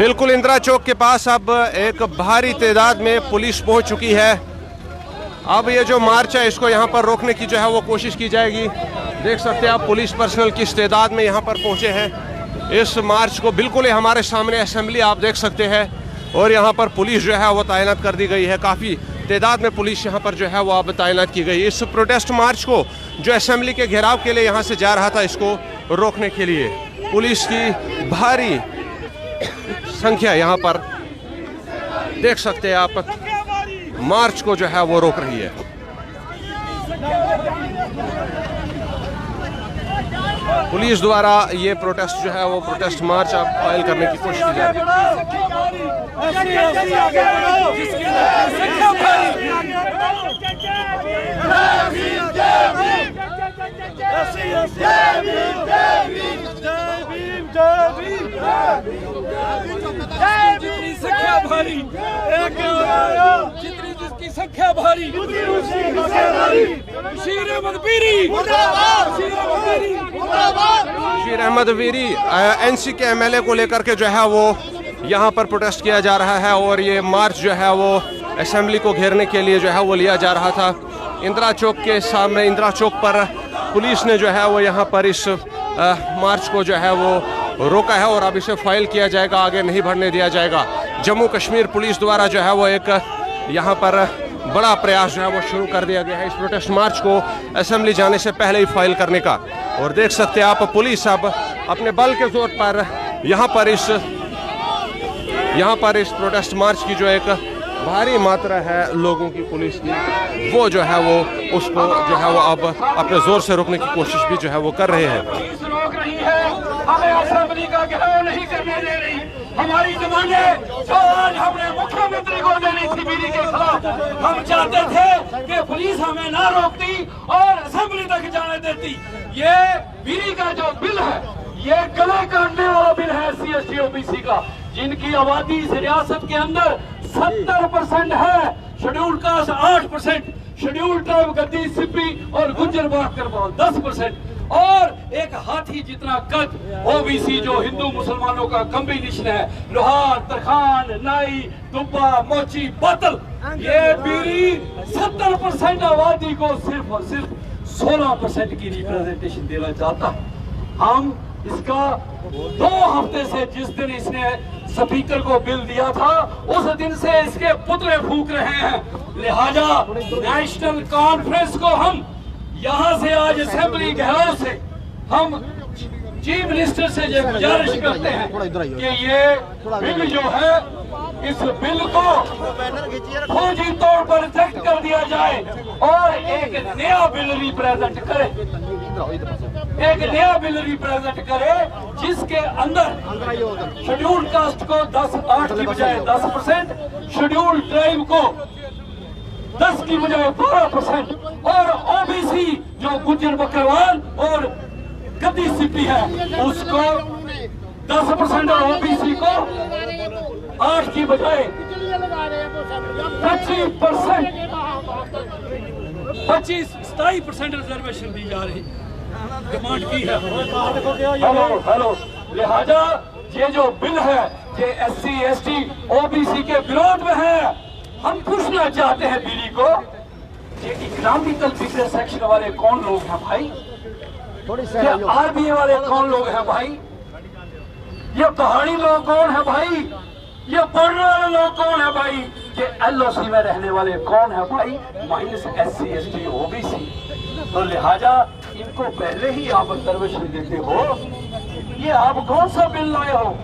बिल्कुल इंदिरा चौक के पास अब एक भारी तादाद में पुलिस पहुंच चुकी है। अब ये जो मार्च है इसको यहाँ पर रोकने की जो है वो कोशिश की जाएगी। देख सकते हैं आप पुलिस पर्सनल किस तादाद में यहाँ पर पहुंचे हैं। इस मार्च को बिल्कुल ही हमारे सामने असेंबली आप देख सकते हैं और यहाँ पर पुलिस जो है वो तैनात कर दी गई है। काफ़ी तादाद में पुलिस यहाँ पर जो है वो अब तैनात की गई। इस प्रोटेस्ट मार्च को जो असेंबली के घेराव के लिए यहाँ से जा रहा था, इसको रोकने के लिए पुलिस की भारी संख्या यहाँ पर देख सकते हैं आप मार्च को जो है वो रोक रही है। पुलिस द्वारा ये प्रोटेस्ट जो है वो प्रोटेस्ट मार्च अब फाइल करने की कोशिश की जा रही जितनी जिसकी संख्या भारी, बशीर अहमद वीरी एनसी के एमएलए को लेकर के जो है वो यहाँ पर प्रोटेस्ट किया जा रहा है और ये मार्च जो है वो असेंबली को घेरने के लिए जो है वो लिया जा रहा था। इंदिरा चौक के सामने इंदिरा चौक पर पुलिस ने जो है वो यहाँ पर इस मार्च को जो है वो रोका है और अब इसे फाइल किया जाएगा, आगे नहीं बढ़ने दिया जाएगा। जम्मू कश्मीर पुलिस द्वारा जो है वो एक यहाँ पर बड़ा प्रयास जो है वो शुरू कर दिया गया है इस प्रोटेस्ट मार्च को असेंबली जाने से पहले ही फाइल करने का। और देख सकते हैं आप पुलिस अब अपने बल के जोर पर यहाँ पर इस प्रोटेस्ट मार्च की जो एक भारी मात्रा है लोगों की पुलिस की, वो जो है वो उसको जो है वो अब अपने जोर से रोकने की कोशिश भी जो है वो कर रहे हैं। हमें असेंबली का घेराव नहीं करने दे रही। हमारी डिमांडें जो आज हमने मुख्यमंत्री को देनी थी बीडी के खिलाफ, हम चाहते थे कि पुलिस हमें ना रोकती और असेंबली तक जाने देती। ये बीडी का जो बिल है ये गले काटने वाला बिल है SC ST OBC का, जिनकी आबादी इस रियासत के अंदर 70% है, शेड्यूल कास्ट 8%, शेड्यूल ट्राइब गद्दी सिप्पी और गुज्जर बाकर 10% और एक हाथी जितना कद OBC जो हिंदू मुसलमानों का कॉम्बिनेशन है, लोहार, तरखान, नाई, दुब्बा, मोची, बातल, ये बीडी 70% आबादी को सिर्फ और सिर्फ 16% की रिप्रेजेंटेशन देना चाहता है। हम इसका 2 हफ्ते से जिस दिन इसने स्पीकर को बिल दिया था उस दिन से इसके पुतले फूंक रहे हैं। लिहाजा नेशनल कॉन्फ्रेंस को हम यहाँ से आज असेंबली घेराव से हम चीफ मिनिस्टर से ये गुजारिश करते हैं कि ये बिल जो है इस बिल को फौजी तौर पर रिजेक्ट कर दिया जाए और एक नया बिल रिप्रेजेंट करे, एक नया बिल रिप्रेजेंट करे जिसके अंदर शेड्यूल कास्ट को 8 की बजाय 10%, शेड्यूल ट्राइब को 10 की बजाय 12% और OBC जो गुज्जर बकरवाल और गद्दी सिप्पी है उसको 10% और OBC को 8 की बजाय 27% रिजर्वेशन दी जा रही डिमांड की है। हेलो लिहाजा ये जो बिल है ये SC ST OBC के विरोध में है। हम पूछना चाहते हैं बीडी को ये इकोनॉमिकल वीकर सेक्शन वाले कौन लोग हैं भाई, ये RBA वाले कौन लोग हैं भाई, ये पहाड़ी लोग कौन है भाई, ये बॉर्डर वाले लोग कौन है भाई, ये LOC में रहने वाले कौन है भाई, माइनस SC ST OBC। तो लिहाजा इनको पहले ही आप रिजर्वेशन देते हो, ये आप कौन सा बिल लाए हो।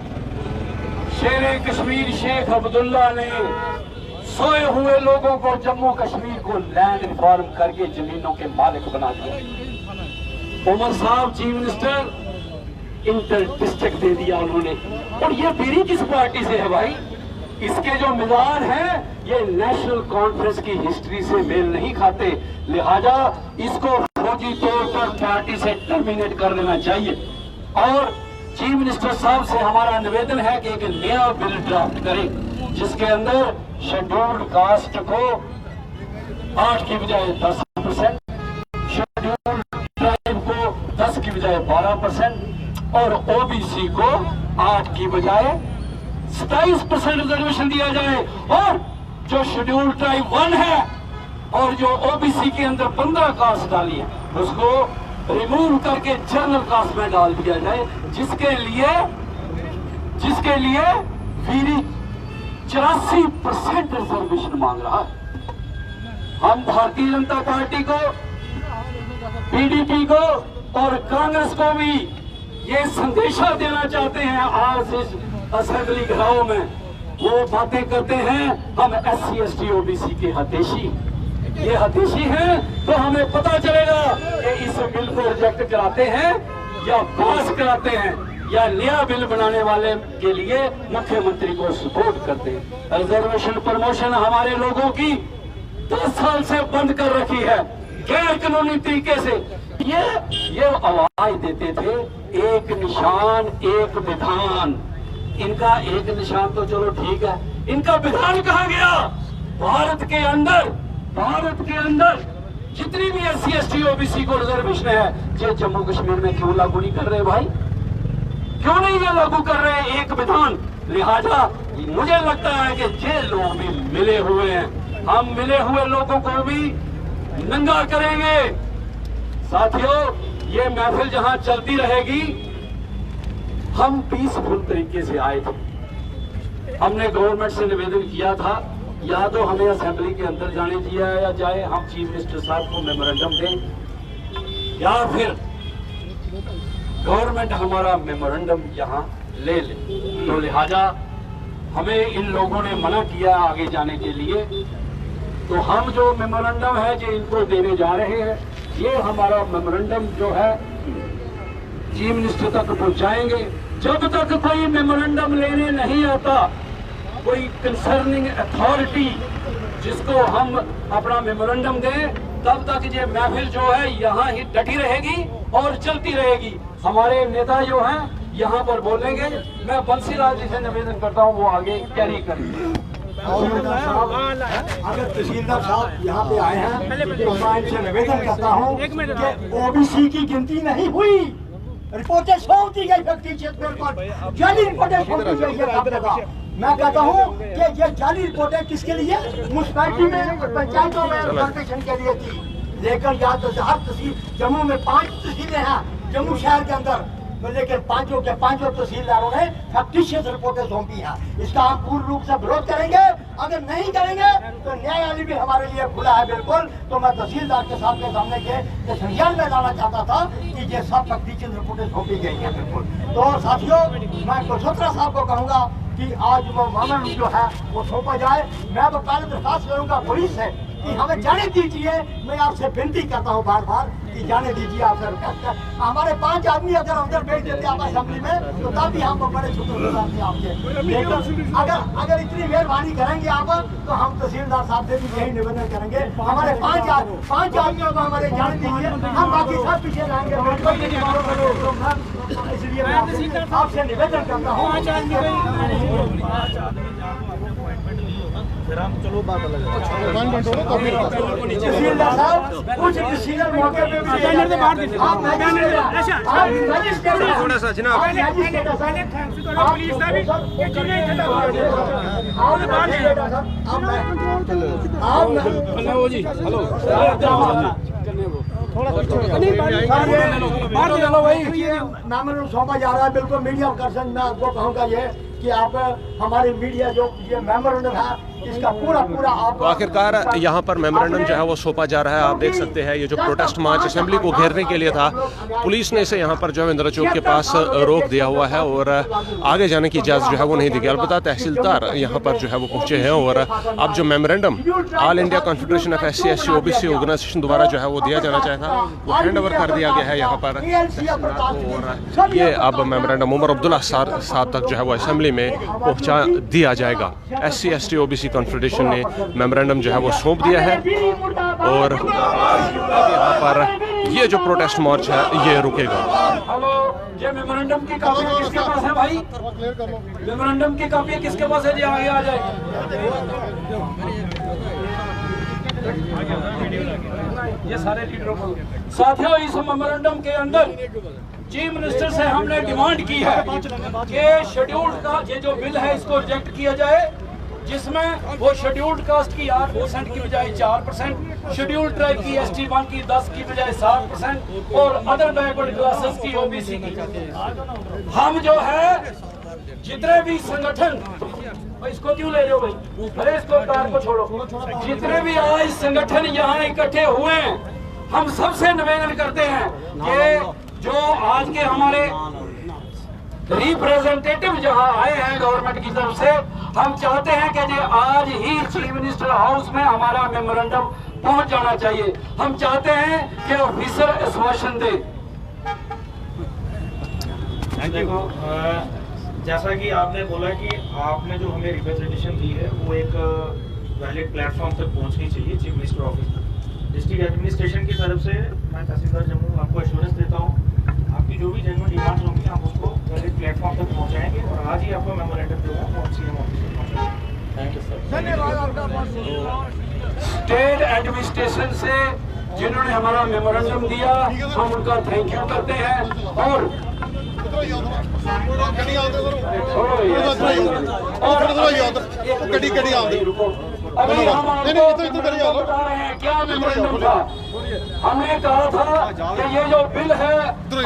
शेरे कश्मीर शेख अब्दुल्ला ने सोए हुए लोगों को जम्मू कश्मीर को लैंड रिफॉर्म करके जमीनों के मालिक बना दिया। उमर साहब चीफ मिनिस्टर इंटर डिस्ट्रिक्ट दे दिया उन्होंने, और ये बीडी किस पार्टी से है भाई, इसके जो मिजान हैं ये नेशनल कॉन्फ्रेंस की हिस्ट्री से मेल नहीं खाते। लिहाजा इसको फौजी तौर पर पार्टी से टर्मिनेट कर देना चाहिए और चीफ मिनिस्टर साहब से हमारा निवेदन है कि एक नया बिल ड्राफ्ट करें जिसके अंदर शेड्यूल्ड कास्ट को 8 की बजाय 10%, शेड्यूल्ड ट्राइब को 10 की बजाय 12% और OBC को 8 की बजाय 27% रिजर्वेशन दिया जाए, और जो शेड्यूल ट्राइब 1 है और जो ओबीसी के अंदर 15 कास्ट डाली है उसको रिमूव करके जनरल कास्ट में डाल दिया जाए, जिसके लिए वीरी 84% रिजर्वेशन मांग रहा है। हम भारतीय जनता पार्टी को, पीडीपी को और कांग्रेस को भी ये संदेशा देना चाहते हैं। आज इस असेंबली घराव में वो बातें करते हैं हम SC ST OBC के हतेशी, ये हतेशी हैं, तो हमें पता चलेगा कि इस बिल को रिजेक्ट कराते हैं या पास कराते हैं या नया बिल बनाने वाले के लिए मुख्यमंत्री को सपोर्ट करते हैं। रिजर्वेशन प्रमोशन हमारे लोगों की 10 साल से बंद कर रखी है गैर कानूनी तरीके से। ये आवाज देते थे एक निशान एक विधान, इनका एक निशान तो चलो ठीक है, इनका विधान कहाँ गया? भारत के अंदर जितनी भी SC ST OBC को रिजर्वेशन है, ये जम्मू कश्मीर में क्यों लागू नहीं कर रहे भाई? क्यों नहीं ये लागू कर रहे एक विधान? लिहाजा मुझे लगता है कि ये लोग भी मिले हुए हैं, हम मिले हुए लोगों को भी नंगा करेंगे। साथियों, ये महफिल जहां चलती रहेगी, हम पीसफुल तरीके से आए थे। हमने गवर्नमेंट से निवेदन किया था या तो हमें असेंबली के अंदर जाने दिया जाए, हम चीफ मिनिस्टर साहब को मेमोरेंडम दें, या फिर गवर्नमेंट हमारा मेमोरेंडम यहाँ ले ले। तो लिहाजा हमें इन लोगों ने मना किया आगे जाने के लिए, तो हम जो मेमोरेंडम है जो इनको देने जा रहे हैं, ये हमारा मेमोरेंडम जो है चीफ मिनिस्टर तक पहुंचाएंगे। जब तक कोई मेमोरेंडम लेने नहीं आता, कोई कंसर्निंग अथॉरिटी जिसको हम अपना मेमोरेंडम दें, तब तक ये महफिल जो है यहाँ ही डटी रहेगी और चलती रहेगी। हमारे नेता जो हैं यहाँ पर बोलेंगे, मैं बंसीलाल जी से निवेदन करता हूँ वो आगे कैरी करेंगे। अगर तहसीलदार साहब यहाँ पे आए हैं तो मैं इनसे निवेदन करता हूँ कि OBC की गिनती नहीं हुई, रिपोर्टें सौंप दी गई फ़ैक्टिशियस पेपर, जाली रिपोर्टें सौंप दी गई है सब जगह। मैं कहता हूँ कि ये जाली रिपोर्टें किसके लिए? म्युनिसिपैलिटी में, पंचायतों में कॉर्पोरेशन के लिए थी, लेकिन यहाँ तो हर तहसील, जम्मू में 5 तहसीलें हैं जम्मू शहर के अंदर, लेकिन पांचों तहसीलदारों ने फैक्टिशियस रिपोर्टें सौंपी है। इसका हम पूर्ण रूप से विरोध करेंगे। अगर नहीं करेंगे तो न्यायालय भी हमारे लिए खुला है बिल्कुल। तो मैं तहसीलदार के साथ के सामने के संज्ञान में लाना चाहता था कि ये सब फैक्टिशियस रिपोर्टें सौंपी गई है बिल्कुल। तो साथियों, मैं कुलछोत्रा साहब को कहूँगा कि आज वो मामला जो है वो सौंपा जाए। मैं तो पहले दरखास्त करूँगा पुलिस से कि हमें जाने दीजिए। मैं आपसे विनती करता हूँ बार बार कि जाने दीजिए। आपसे हमारे 5 आदमी अगर अंदर भेज देते आप असेंबली में तो तब भी हम बड़े शुक्रगुजार थे आपके। लेकिन अगर इतनी मेहरबानी करेंगे आप तो हम तहसीलदार साहब से भी यही निवेदन करेंगे, हमारे 5 आदमियों को हमारे जाने दीजिए, हम बाकी सब पीछे रहेंगे। इसलिए मैं आपसे निवेदन करता हूँ। चलो बात अलग तहसीलदार साहब कुछ डिसीजन मौके पे थोड़ा सा जनाब मेमोरेंडम सौंपा जा रहा है बिल्कुल मीडिया पर्सन। मैं आपको कहूँगा ये कि आप हमारे मीडिया जो ये मेमोरेंडम है इसका पूरा आप आखिरकार यहाँ पर मेमोरेंडम जो है वो सौंपा जा रहा है। आप देख सकते हैं ये जो प्रोटेस्ट मार्च असेंबली को घेरने के लिए था, पुलिस ने इसे यहाँ पर जो है इंदिरा चौक के पास रोक दिया हुआ है और आगे जाने की इजाज़त जो है वो नहीं दी गई। अलबत्ता तहसीलदार यहाँ पर जो है वो पहुँचे हैं और अब जो memorandum all India confederation of SC ST OBC organisation द्वारा जो है वो दिया जाना चाहिए था, वो हैंड ओवर कर दिया गया है यहाँ पर। और ये अब मेमोरेंडम उमर अब्दुल्ला साहब तक जो है वो असेंबली में पहुँचा दिया जाएगा। SC ST OBC कॉन्फेडरेशन ने मेमोरेंडम जो है वो सौंप दिया है और यहाँ पर ये जो प्रोटेस्ट मार्च है ये रुकेगा। हेलो, ये मेमोरेंडम की कॉपी किसके पास है भाई? मेमोरेंडम की कॉपी किसके पास है जी? आगे आ जाए। ये सारे लीडरों को। साथियों, इस मेमोरेंडम के अंदर चीफ मिनिस्टर से हमने डिमांड की है कि शेड्यूल्ड का ये जो बिल है इसको रिजेक्ट किया जाए, जिसमें वो शेड्यूल्ड कास्ट की 8% की बजाय 4%, शेड्यूल्ड ट्राइब की ST1 की 10 की बजाय 7% और अदर बैकवर्ड क्लासेस की OBC की। हम जो है जितने भी संगठन, इसको क्यों ले रहे हो भाई, अरे इसको कार को छोड़ो, जितने भी आज संगठन यहाँ इकट्ठे हुए हैं, हम सबसे निवेदन करते हैं कि जो आज के हमारे रिप्रेजेंटेटिव जहां आए हैं गवर्नमेंट की तरफ से, हम चाहते हैं कि ये आज ही चीफ मिनिस्टर हाउस में हमारा मेमोरेंडम पहुंच जाना चाहिए। हम चाहते हैं कि ऑफिसर आश्वासन दे। देखो, जैसा कि आपने बोला कि आपने जो हमें रिप्रेजेंटेशन दी है वो एक वैलिड प्लेटफॉर्म तक पहुंचनी चाहिए चीफ मिनिस्टर ऑफिस तक। डिस्ट्रिक्ट एडमिनिस्ट्रेशन की तरफ से मैं तहसीलदार जम्मू आपको एश्योरेंस देता हूँ, आपकी जो भी जेन्युइन डिमांड्स होंगी हम उसको वैलिड प्लेटफॉर्म तक पहुँचाएंगे और आज ही आपका मेमोरेंडम जो है वो CM ऑफिस में पहुँचाएंगे। Thank you sir. धन्यवाद। स्टेट एडमिनिस्ट्रेशन से जिन्होंने हमारा मेमोरेंडम दिया, हम उनका थैंक यू करते हैं। और अभी हम आपको बता रहे हैं क्या मेमोरेंडम था। हमने कहा था कि ये जो बिल है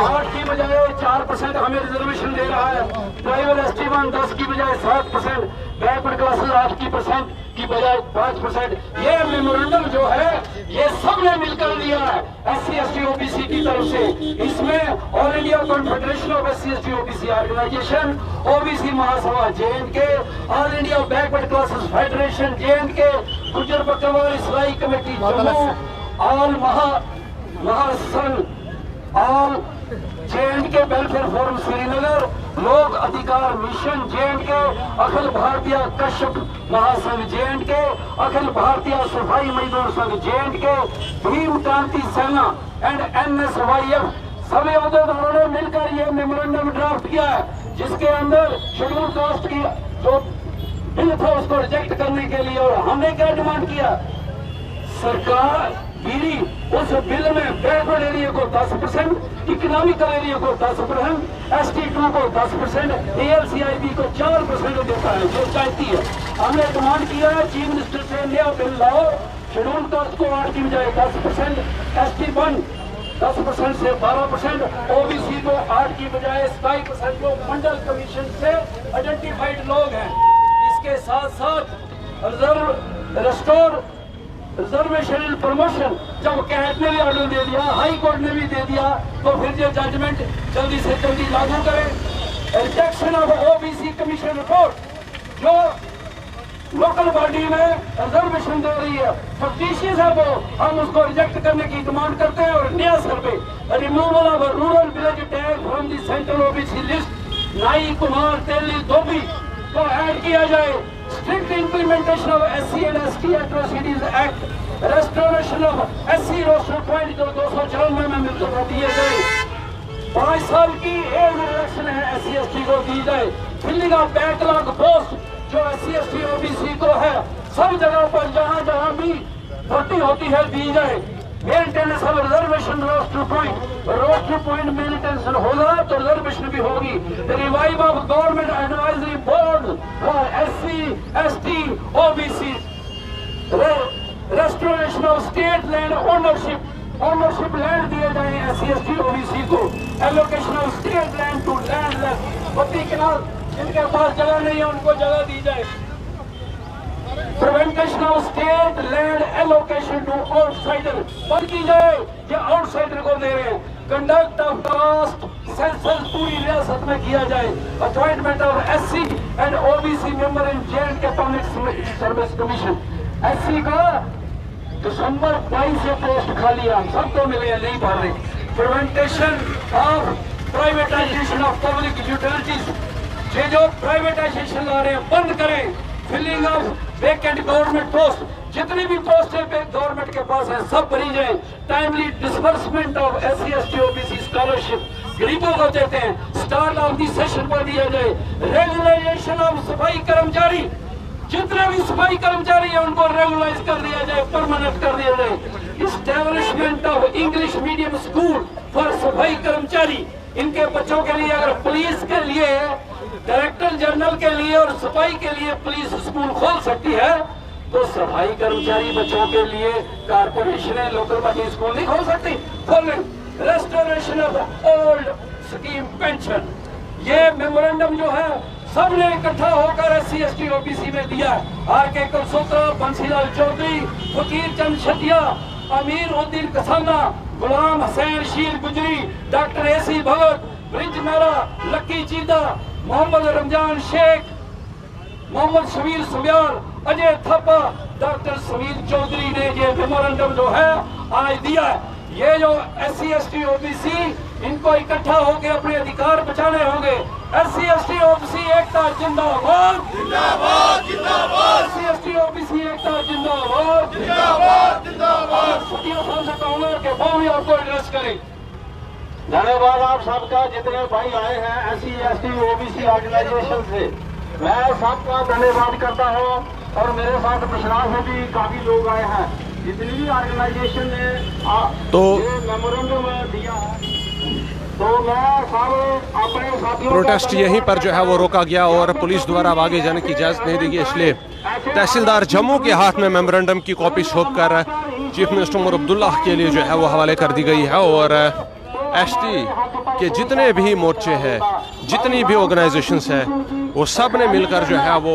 8 की बजाय 4% हमें रिजर्वेशन दे रहा है, ट्राइबल ST1 10 की बजाय 7%, बैकवर्ड क्लासेस 8% की बजाय 5%। ये मेमोरेंडम जो है ये सबने मिलकर दिया है SC ST OBC की तरफ से। इसमें all India confederation of SC ST OBC organisation, OBC Mahasabha JNK, all India backward classes federation JNK, Gujjar Bakarwal Islahi committee Jammu, all Mahasangh, all JNK welfare forum Srinagar, Lok Adhikar mission JNK, Akhil Bharatiya Kashyap महासंघ JNK, अखिल भारतीय सफाई मजदूर संघ JNK, भीम क्रांति सेना एंड NSYF सभी अहदेदारों ने मिलकर ये मेमोरेंडम ड्राफ्ट किया है, जिसके अंदर शेड्यूल कास्ट की जो बिल था उसको रिजेक्ट करने के लिए। और हमने क्या डिमांड किया, सरकार गिरी उस बिल में बैकवर्ड एरिया को 10%, इकोनॉमिकल एरिया को 10%, ST2 को 10%, ALCIB को 4% देता है जो चाहती है। हमने डिमांड किया है चीफ मिनिस्टर से नया बिल लाओ, शेड्यूल कास्ट को 8 की बजाय 10%, ST1 10% से 12%, OBC को 8 की बजाय 27% जो मंडल कमीशन से आइडेंटिफाइड लोग हैं। इसके साथ साथ रिजर्वेशन प्रमोशन जब कैबिनेट ने भी ऑर्डर दे दिया, हाई कोर्ट ने भी दे दिया, तो फिर ये जजमेंट जल्दी से जल्दी लागू करें। Rejection of OBC commission report जो लोकल बॉडी में रिजर्वेशन दे रही है, फैक्टिशियस है वो, हम उसको रिजेक्ट करने की डिमांड करते हैं। और नया survey, removal of rural village tag from the central OBC list, नाई कुमार तेली धोबी को ऐड किया जाए। Strict implementation of SC and ST atrocities act, restoration of SC roster point जो 294 में मिलकर दिए गए, 5 साल की एज रिडक्शन है SC ST को दी जाए। फिलिंग ऑफ बैकलॉग पोस्ट जो SC ST OBC को है, सब जगह पर जहां जहां भी भर्ती होती है दी जाए। Maintenance of reservation roster point maintenance होगा तो रिजर्वेशन भी होगी। Revive of government advisory board for SC ST OBC, restoration of state land ownership land दिए जाए SC ST OBC को। Allocation of state land to landless, बत्ती किनार जिनके पास जगह नहीं है उनको जगह दी जाए। Prevention of state land allocation to outsider, बंद की जाए कि आउटसाइडर को दे रहे हैं। कंडक्ट ऑफ कास्ट सेंसस पूरी रियासत में किया जाए। Appointment of SC and OBC member in JNK public service commission. SC का दिसंबर 22 से पोस्ट खाली है, हम सबको मिले नहीं भर रहे। Prevention of privatisation of public utilities, ये जो प्राइवेटाइजेशन ला रहे हैं बंद करें। Filling of vacant government post, जितनी भी पोस्ट है गवर्नमेंट के पास है सब भरी जाए। Timely disbursement of SC ST OBC scholarship गरीबों को देते हैं, स्टार्ट ऑफ दी सेशन पर दिया जाए। रेगुलाइजेशन ऑफ सफाई कर्मचारी, जितने भी सफाई कर्मचारी है उनको रेगुलाइज कर दिया जाए, परमानेंट कर दिया जाए। Establishment of English medium school for सफाई कर्मचारी, इनके बच्चों के लिए अगर पुलिस के लिए, डायरेक्टर जनरल के लिए और सफाई के लिए पुलिस स्कूल खोल सकती है, तो सफाई कर्मचारी बच्चों के लिए कारपोरेशन लोकल बॉडी स्कूल नहीं खोल सकती। Restoration of old scheme pension, ये मेमोरेंडम जो है सबने इकट्ठा होकर SC/ST OBC में दिया। RK कलसोत्रा, बंसीलाल चौधरी, फकीर चंद शटिया, अमीर उद्दीन कसाना, गुलाम हुसैन शीर गुजरी, डॉक्टर AC भगत, ब्रिज मेहरा, लक्की चीदा, मोहम्मद रमजान शेख, मोहम्मद शमीर सुबियार, अजय थापा, डॉक्टर समीर चौधरी ने ये मेमोरेंडम जो है आज दिया। ये जो SC/ST OBC इनको इकट्ठा होकर अपने अधिकार बचाने होंगे। SC/ST OBC एकता जिंदाबाद, जिंदाबाद, जिंदाबाद। SC/ST OBC एकता जिंदाबाद, जिंदाबाद, जिंदाबाद। सतिया साहब से कहूंगा कि वो भी आपको एड्रेस करें। धन्यवाद आप सबका, जितने भाई आए हैं SC/ST OBC ऑर्गेनाइजेशन से, मैं सबका धन्यवाद करता हूँ। और मेरे साथ पिछड़ा से भी काफी लोग आए हैं, जितनी भी ऑर्गेनाइजेशन ने तो मेमोरेंडम दिया है, तो मैं सब अपने साथियों प्रोटेस्ट यहीं पर जो है वो रोका गया और पुलिस द्वारा अब आगे जाने की इजाज़त नहीं दी गई, इसलिए तहसीलदार जम्मू के हाथ में मेमोरेंडम की कॉपी सौंप कर चीफ मिनिस्टर उमर अब्दुल्ला के लिए जो है वो हवाले कर दी गई है। और ST के जितने भी मोर्चे हैं, जितनी भी ऑर्गेनाइजेशंस हैं, वो सब ने मिलकर जो है वो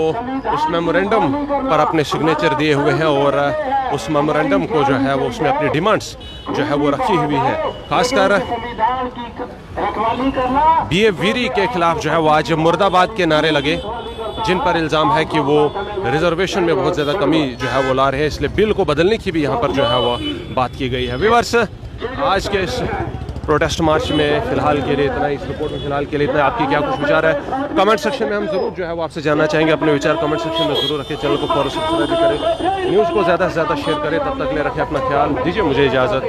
उस मेमोरेंडम पर अपने सिग्नेचर दिए हुए हैं और उस मेमोरेंडम को जो है वो उसमें अपनी डिमांड्स जो है वो रखी हुई है। खासकर BA वीरी के खिलाफ जो है वो आज मुर्दाबाद के नारे लगे, जिन पर इल्ज़ाम है कि वो रिजर्वेशन में बहुत ज़्यादा कमी जो है वो ला रहे हैं, इसलिए बिल को बदलने की भी यहाँ पर जो है वो बात की गई है। व्यूअर्स, आज के इस प्रोटेस्ट मार्च में फिलहाल के लिए इतना, इस रिपोर्ट में फिलहाल के लिए इतना। आपकी क्या कुछ विचार है कमेंट सेक्शन में हम जरूर जो है वो आपसे जानना चाहेंगे। अपने विचार कमेंट सेक्शन में जरूर रखें, चैनल को फॉलो सब्सक्राइब करें, न्यूज़ को ज़्यादा से ज़्यादा शेयर करें। तब तक ले रखें अपना ख्याल, दीजिए मुझे इजाज़त।